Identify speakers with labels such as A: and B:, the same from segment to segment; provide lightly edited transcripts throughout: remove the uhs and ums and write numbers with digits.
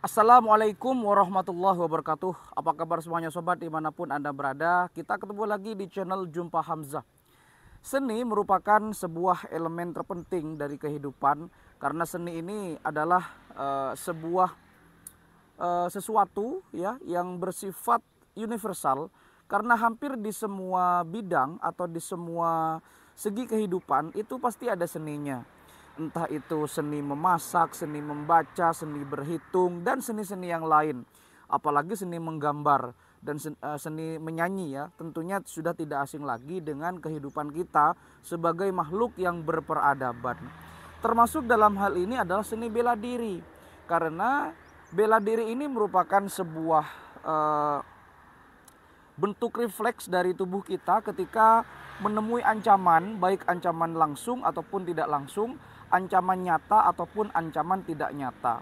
A: Assalamualaikum warahmatullahi wabarakatuh. Apa kabar semuanya sobat dimanapun Anda berada. Kita ketemu lagi di channel Jumpa Hamzah. Seni merupakan sebuah elemen terpenting dari kehidupan. Karena seni ini adalah sebuah sesuatu ya yang bersifat universal. Karena hampir di semua bidang atau di semua segi kehidupan itu pasti ada seninya. Entah itu seni memasak, seni membaca, seni berhitung, dan seni-seni yang lain. Apalagi seni menggambar dan seni menyanyi ya. Tentunya sudah tidak asing lagi dengan kehidupan kita sebagai makhluk yang berperadaban. Termasuk dalam hal ini adalah seni bela diri. Karena bela diri ini merupakan sebuah bentuk refleks dari tubuh kita ketika menemui ancaman, baik ancaman langsung ataupun tidak langsung, ancaman nyata ataupun ancaman tidak nyata.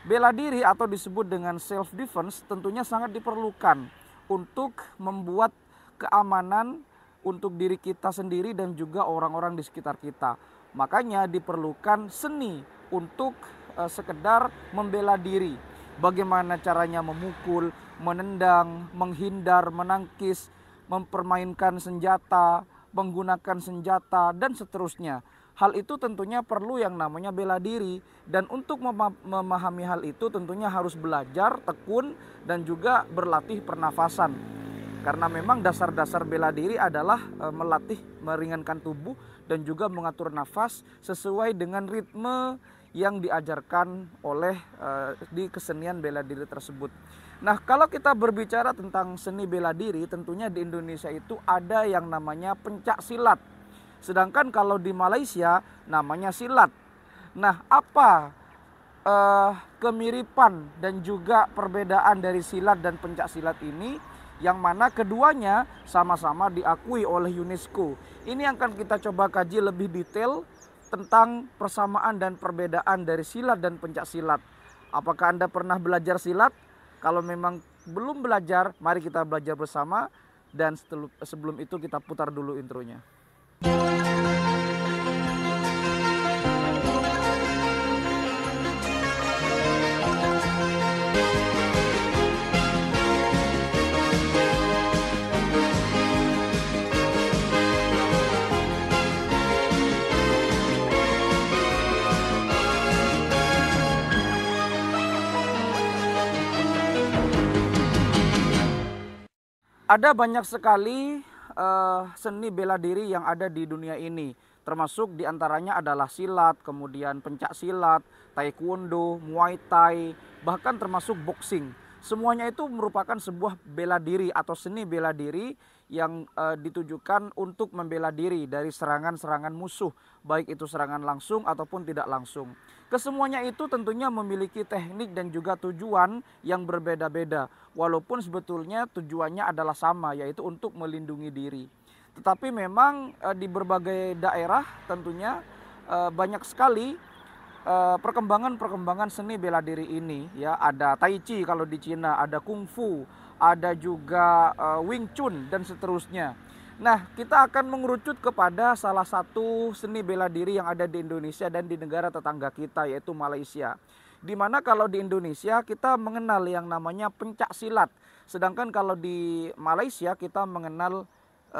A: Bela diri atau disebut dengan self defense tentunya sangat diperlukan untuk membuat keamanan untuk diri kita sendiri dan juga orang-orang di sekitar kita. Makanya diperlukan seni untuk sekedar membela diri. Bagaimana caranya memukul, menendang, menghindar, menangkis, mempermainkan senjata, menggunakan senjata, dan seterusnya. Hal itu tentunya perlu yang namanya bela diri. Dan untuk memahami hal itu tentunya harus belajar, tekun, dan juga berlatih pernafasan. Karena memang dasar-dasar bela diri adalah melatih meringankan tubuh dan juga mengatur nafas sesuai dengan ritme yang diajarkan oleh di kesenian bela diri tersebut. Nah, kalau kita berbicara tentang seni bela diri, tentunya di Indonesia itu ada yang namanya pencak silat. Sedangkan kalau di Malaysia namanya silat. Nah, apa kemiripan dan juga perbedaan dari silat dan pencak silat ini? Yang mana keduanya sama-sama diakui oleh UNESCO. Ini yang akan kita coba kaji lebih detail tentang persamaan dan perbedaan dari silat dan pencak silat. Apakah Anda pernah belajar silat? Kalau memang belum belajar, mari kita belajar bersama. Dan sebelum itu kita putar dulu intronya. Ada banyak sekali seni bela diri yang ada di dunia ini. Termasuk diantaranya adalah silat, kemudian pencak silat, taekwondo, muay thai, bahkan termasuk boxing. Semuanya itu merupakan sebuah bela diri atau seni bela diri yang ditujukan untuk membela diri dari serangan-serangan musuh. Baik itu serangan langsung ataupun tidak langsung. Kesemuanya itu tentunya memiliki teknik dan juga tujuan yang berbeda-beda. Walaupun sebetulnya tujuannya adalah sama, yaitu untuk melindungi diri. Tetapi memang di berbagai daerah tentunya banyak sekali perkembangan seni bela diri ini. Ya, ada Tai Chi kalau di Cina, ada Kung Fu, ada juga Wing Chun dan seterusnya. Nah, kita akan mengerucut kepada salah satu seni bela diri yang ada di Indonesia dan di negara tetangga kita, yaitu Malaysia. Dimana kalau di Indonesia kita mengenal yang namanya pencak silat. Sedangkan kalau di Malaysia kita mengenal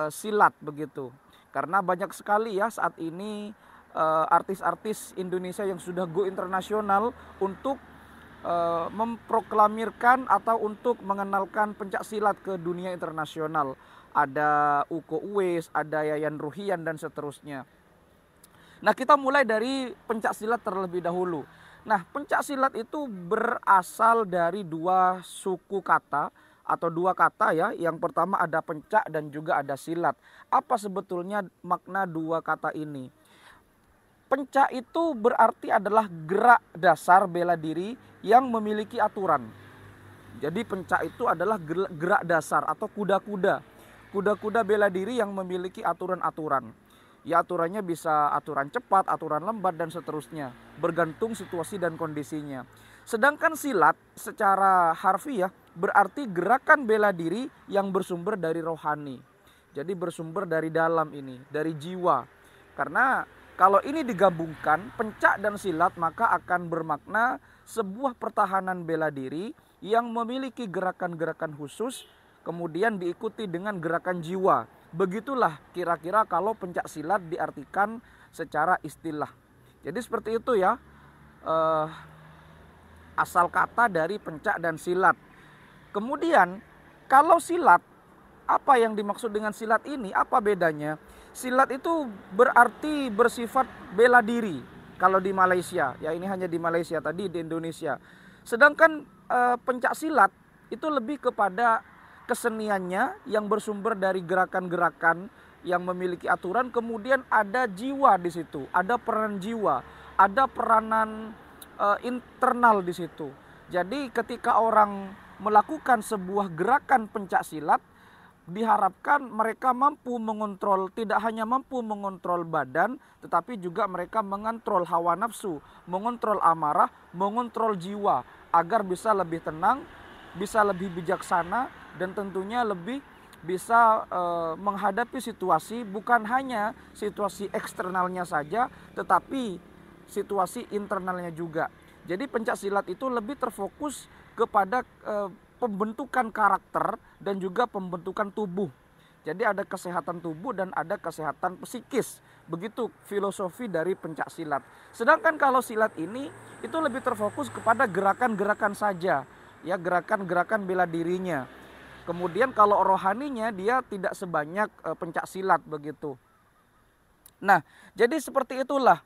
A: silat begitu. Karena banyak sekali ya saat ini artis-artis Indonesia yang sudah go internasional untuk memproklamirkan atau untuk mengenalkan pencak silat ke dunia internasional. Ada Uko Uwais, ada Yayan Ruhian dan seterusnya. Nah, kita mulai dari pencak silat terlebih dahulu. Nah, pencak silat itu berasal dari dua suku kata atau dua kata ya. Yang pertama ada pencak dan juga ada silat. Apa sebetulnya makna dua kata ini? Pencak itu berarti adalah gerak dasar bela diri yang memiliki aturan. Jadi pencak itu adalah gerak dasar atau kuda-kuda. Kuda-kuda bela diri yang memiliki aturan-aturan. Ya, aturannya bisa aturan cepat, aturan lambat dan seterusnya, bergantung situasi dan kondisinya. Sedangkan silat secara harfiah berarti gerakan bela diri yang bersumber dari rohani. Jadi bersumber dari dalam ini, dari jiwa. Karena Kalau ini digabungkan, pencak dan silat, maka akan bermakna sebuah pertahanan bela diri yang memiliki gerakan-gerakan khusus, kemudian diikuti dengan gerakan jiwa. Begitulah kira-kira kalau pencak silat diartikan secara istilah. Jadi seperti itu ya, asal kata dari pencak dan silat. Kemudian kalau silat, apa yang dimaksud dengan silat ini? Apa bedanya? Silat itu berarti bersifat bela diri kalau di Malaysia. Ya ini hanya di Malaysia, tadi di Indonesia. Sedangkan pencak silat itu lebih kepada keseniannya yang bersumber dari gerakan-gerakan yang memiliki aturan. Kemudian ada jiwa di situ, ada peranan jiwa, ada peranan internal di situ. Jadi ketika orang melakukan sebuah gerakan pencak silat, diharapkan mereka mampu mengontrol, tidak hanya mampu mengontrol badan, tetapi juga mereka mengontrol hawa nafsu, mengontrol amarah, mengontrol jiwa, agar bisa lebih tenang, bisa lebih bijaksana, dan tentunya lebih bisa menghadapi situasi, bukan hanya situasi eksternalnya saja, tetapi situasi internalnya juga. Jadi pencak silat itu lebih terfokus kepada pembentukan karakter dan juga pembentukan tubuh. Jadi ada kesehatan tubuh dan ada kesehatan psikis. Begitu filosofi dari pencak silat. Sedangkan kalau silat ini itu lebih terfokus kepada gerakan-gerakan saja, ya, gerakan-gerakan bela dirinya. Kemudian kalau rohaninya dia tidak sebanyak pencak silat begitu. Nah, jadi seperti itulah.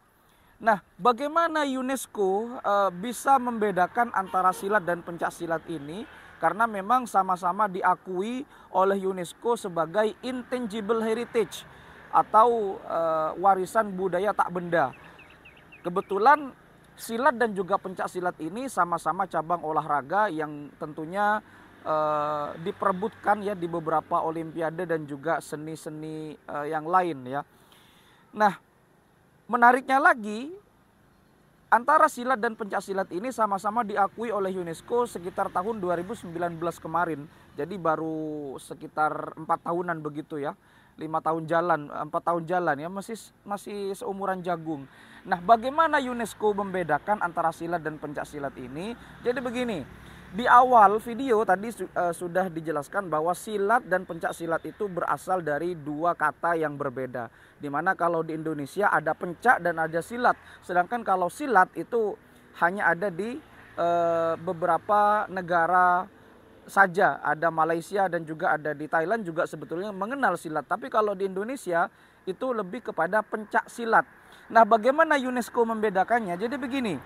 A: Nah, bagaimana UNESCO bisa membedakan antara silat dan pencak silat ini? Karena memang sama-sama diakui oleh UNESCO sebagai intangible heritage atau warisan budaya tak benda. Kebetulan silat dan juga pencak silat ini sama-sama cabang olahraga yang tentunya diperebutkan ya di beberapa olimpiade dan juga seni-seni yang lain ya. Nah, menariknya lagi, antara silat dan pencak silat ini sama-sama diakui oleh UNESCO sekitar tahun 2019 kemarin. Jadi baru sekitar 4 tahunan begitu ya. 5 tahun jalan, 4 tahun jalan ya, masih seumuran jagung. Nah, bagaimana UNESCO membedakan antara silat dan pencak silat ini? Jadi begini, di awal video tadi sudah dijelaskan bahwa silat dan pencak silat itu berasal dari dua kata yang berbeda. Dimana kalau di Indonesia ada pencak dan ada silat. Sedangkan kalau silat itu hanya ada di beberapa negara saja. Ada Malaysia dan juga ada di Thailand juga sebetulnya mengenal silat. Tapi kalau di Indonesia itu lebih kepada pencak silat. Nah, bagaimana UNESCO membedakannya? Jadi begini,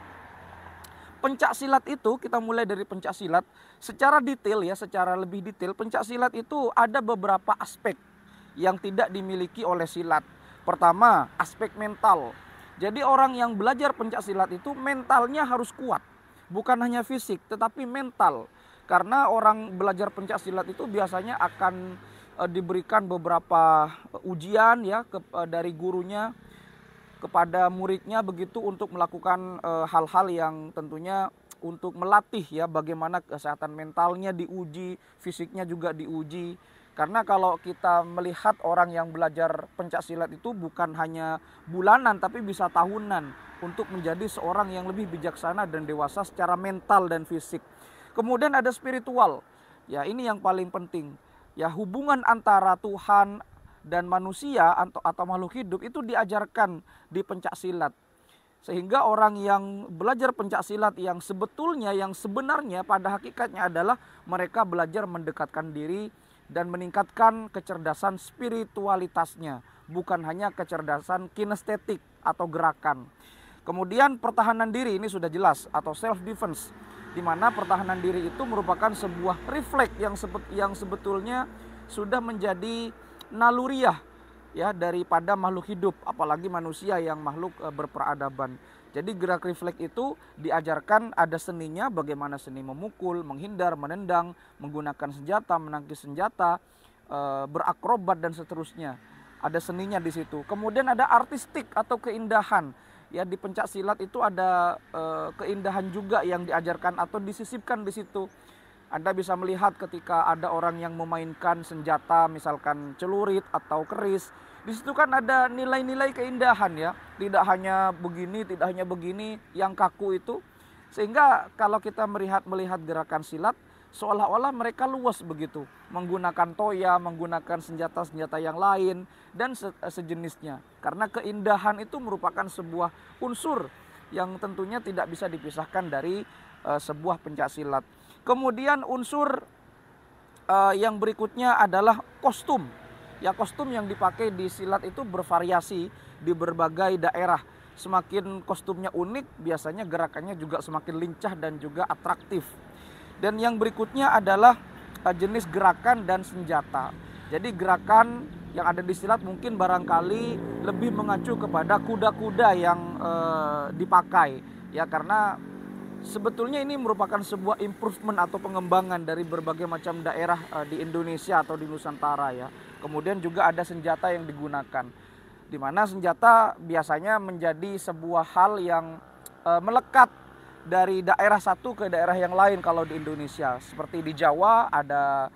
A: pencak silat itu, kita mulai dari pencak silat secara detail ya, secara lebih detail. Pencak silat itu ada beberapa aspek yang tidak dimiliki oleh silat. Pertama, aspek mental. Jadi orang yang belajar pencak silat itu mentalnya harus kuat. Bukan hanya fisik, tetapi mental. Karena orang belajar pencak silat itu biasanya akan diberikan beberapa ujian ya dari gurunya kepada muridnya begitu, untuk melakukan hal-hal yang tentunya untuk melatih ya bagaimana kesehatan mentalnya diuji, fisiknya juga diuji. Karena kalau kita melihat orang yang belajar pencak silat itu bukan hanya bulanan tapi bisa tahunan untuk menjadi seorang yang lebih bijaksana dan dewasa secara mental dan fisik. Kemudian ada spiritual. Ya, ini yang paling penting. Ya, hubungan antara Tuhan dan manusia atau makhluk hidup itu diajarkan di pencak silat. Sehingga orang yang belajar pencak silat yang sebetulnya, yang sebenarnya pada hakikatnya adalah mereka belajar mendekatkan diri dan meningkatkan kecerdasan spiritualitasnya, bukan hanya kecerdasan kinestetik atau gerakan. Kemudian pertahanan diri ini sudah jelas, atau self defense, di mana pertahanan diri itu merupakan sebuah refleks yang sebetulnya sudah menjadi naluriah ya daripada makhluk hidup, apalagi manusia yang makhluk berperadaban. Jadi gerak refleks itu diajarkan, ada seninya, bagaimana seni memukul, menghindar, menendang, menggunakan senjata, menangkis senjata, berakrobat dan seterusnya. Ada seninya di situ. Kemudian ada artistik atau keindahan. Ya, di pencak silat itu ada keindahan juga yang diajarkan atau disisipkan di situ. Anda bisa melihat ketika ada orang yang memainkan senjata, misalkan celurit atau keris, Di situ kan ada nilai-nilai keindahan ya, tidak hanya begini yang kaku itu. Sehingga kalau kita melihat gerakan silat, seolah-olah mereka luas begitu, menggunakan toya, menggunakan senjata-senjata yang lain dan sejenisnya. Karena keindahan itu merupakan sebuah unsur yang tentunya tidak bisa dipisahkan dari sebuah pencaksilat. Kemudian unsur yang berikutnya adalah kostum. Ya, kostum yang dipakai di silat itu bervariasi di berbagai daerah. Semakin kostumnya unik, biasanya gerakannya juga semakin lincah dan juga atraktif. Dan yang berikutnya adalah jenis gerakan dan senjata. Jadi gerakan yang ada di silat mungkin barangkali lebih mengacu kepada kuda-kuda yang dipakai. Ya, karena sebetulnya ini merupakan sebuah improvement atau pengembangan dari berbagai macam daerah di Indonesia atau di Nusantara ya. Kemudian juga ada senjata yang digunakan, di mana senjata biasanya menjadi sebuah hal yang melekat dari daerah satu ke daerah yang lain kalau di Indonesia. Seperti di Jawa ada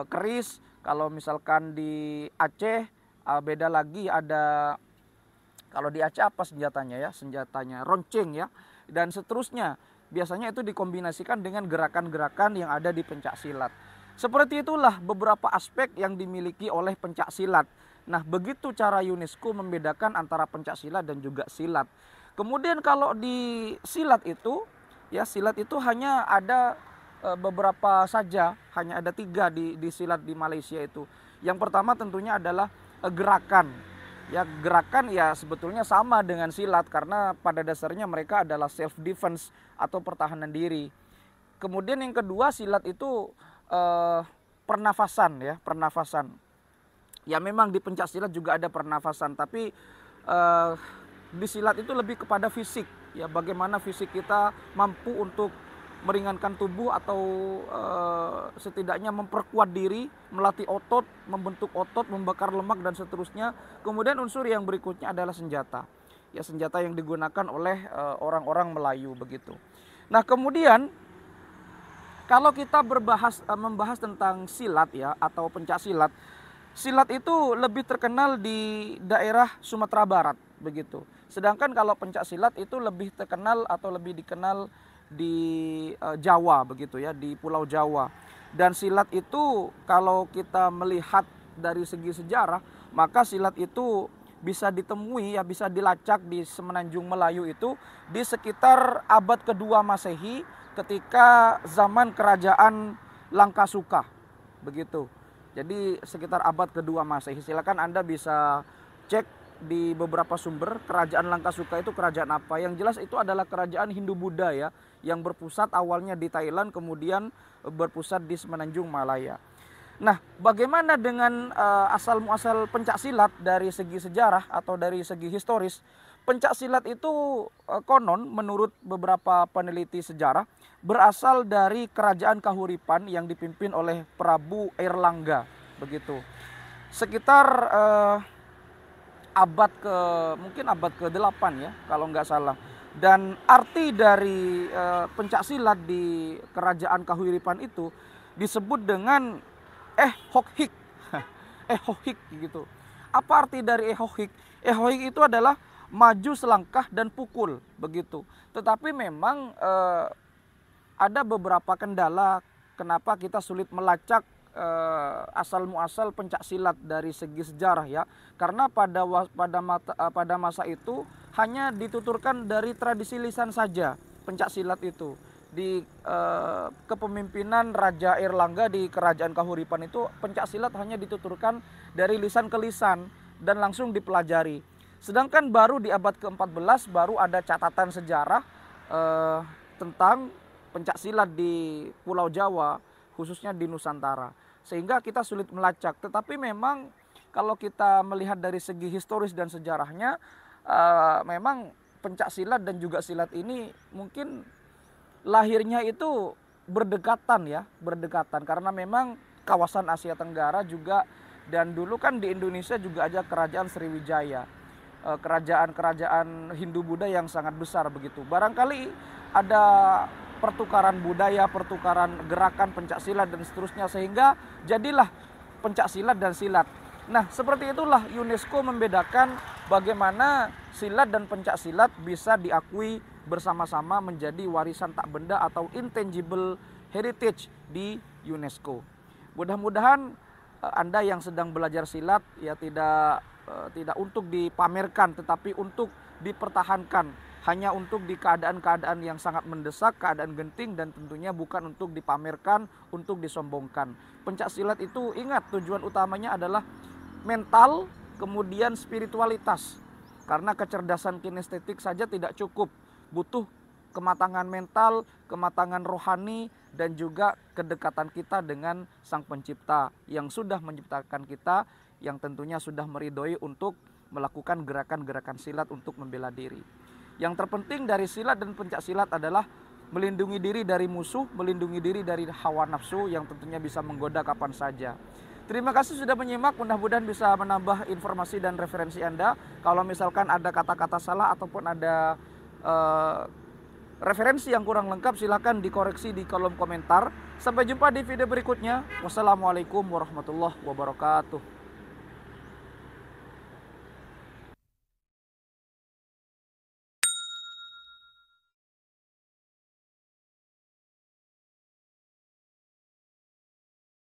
A: keris, kalau misalkan di Aceh beda lagi, ada, kalau di Aceh apa senjatanya ya? Senjatanya ronceng ya, dan seterusnya. Biasanya itu dikombinasikan dengan gerakan-gerakan yang ada di pencaksilat. Seperti itulah beberapa aspek yang dimiliki oleh pencaksilat. Nah, begitu cara UNESCO membedakan antara pencaksilat dan juga silat. Kemudian kalau di silat itu, ya silat itu hanya ada beberapa saja, hanya ada 3 di silat di Malaysia itu. Yang pertama tentunya adalah gerakan. Ya, gerakan ya sebetulnya sama dengan silat karena pada dasarnya mereka adalah self defense atau pertahanan diri. Kemudian yang kedua, silat itu pernafasan ya, pernafasan. Ya memang di pencaksilat juga ada pernafasan, tapi di silat itu lebih kepada fisik ya, bagaimana fisik kita mampu untuk meringankan tubuh atau setidaknya memperkuat diri, melatih otot, membentuk otot, membakar lemak dan seterusnya. Kemudian unsur yang berikutnya adalah senjata. Ya, senjata yang digunakan oleh orang-orang Melayu begitu. Nah, kemudian kalau kita membahas tentang silat ya atau pencaksilat, silat itu lebih terkenal di daerah Sumatera Barat begitu. Sedangkan kalau pencaksilat itu lebih terkenal atau lebih dikenal di Jawa begitu ya, di Pulau Jawa. Dan silat itu kalau kita melihat dari segi sejarah, maka silat itu bisa ditemui ya, bisa dilacak di Semenanjung Melayu itu di sekitar abad kedua Masehi ketika zaman kerajaan Langkasuka begitu. Jadi sekitar abad kedua Masehi. Silakan Anda bisa cek di beberapa sumber kerajaan Langkasuka itu kerajaan apa. Yang jelas itu adalah kerajaan Hindu-Buddha ya, yang berpusat awalnya di Thailand kemudian berpusat di Semenanjung Malaya. Nah, bagaimana dengan asal-muasal pencaksilat dari segi sejarah atau dari segi historis? Pencaksilat itu konon menurut beberapa peneliti sejarah berasal dari kerajaan Kahuripan yang dipimpin oleh Prabu Airlangga begitu. Sekitar mungkin abad ke-8 ya kalau nggak salah. Dan arti dari pencaksilat di kerajaan Kahuripan itu disebut dengan Hokhik. Hokhik gitu. Apa arti dari Hokhik? Hokhik itu adalah maju selangkah dan pukul begitu. Tetapi memang ada beberapa kendala kenapa kita sulit melacak asal muasal pencaksilat dari segi sejarah ya. Karena pada masa itu hanya dituturkan dari tradisi lisan saja pencaksilat itu. Di kepemimpinan Raja Airlangga di kerajaan Kahuripan itu pencaksilat hanya dituturkan dari lisan ke lisan dan langsung dipelajari. Sedangkan baru di abad ke-14 baru ada catatan sejarah tentang pencaksilat di Pulau Jawa, khususnya di Nusantara. Sehingga kita sulit melacak. Tetapi memang kalau kita melihat dari segi historis dan sejarahnya, memang pencaksilat dan juga silat ini mungkin lahirnya itu berdekatan ya, berdekatan. Karena memang kawasan Asia Tenggara juga, dan dulu kan di Indonesia juga ada kerajaan Sriwijaya. Kerajaan-kerajaan Hindu-Buddha yang sangat besar begitu. Barangkali ada pertukaran budaya, pertukaran gerakan pencaksilat dan seterusnya, sehingga jadilah pencaksilat dan silat. Nah, seperti itulah UNESCO membedakan bagaimana silat dan pencak silat bisa diakui bersama-sama menjadi warisan tak benda atau intangible heritage di UNESCO. Mudah-mudahan Anda yang sedang belajar silat ya tidak untuk dipamerkan tetapi untuk dipertahankan, hanya untuk di keadaan-keadaan yang sangat mendesak, keadaan genting, dan tentunya bukan untuk dipamerkan, untuk disombongkan. Pencak silat itu ingat tujuan utamanya adalah mental, kemudian spiritualitas. Karena kecerdasan kinestetik saja tidak cukup, butuh kematangan mental, kematangan rohani, dan juga kedekatan kita dengan Sang Pencipta yang sudah menciptakan kita, yang tentunya sudah meridhoi untuk melakukan gerakan-gerakan silat untuk membela diri. Yang terpenting dari silat dan pencak silat adalah melindungi diri dari musuh, melindungi diri dari hawa nafsu yang tentunya bisa menggoda kapan saja. Terima kasih sudah menyimak, mudah-mudahan bisa menambah informasi dan referensi Anda. Kalau misalkan ada kata-kata salah ataupun ada referensi yang kurang lengkap, silahkan dikoreksi di kolom komentar. Sampai jumpa di video berikutnya. Wassalamualaikum warahmatullahi wabarakatuh.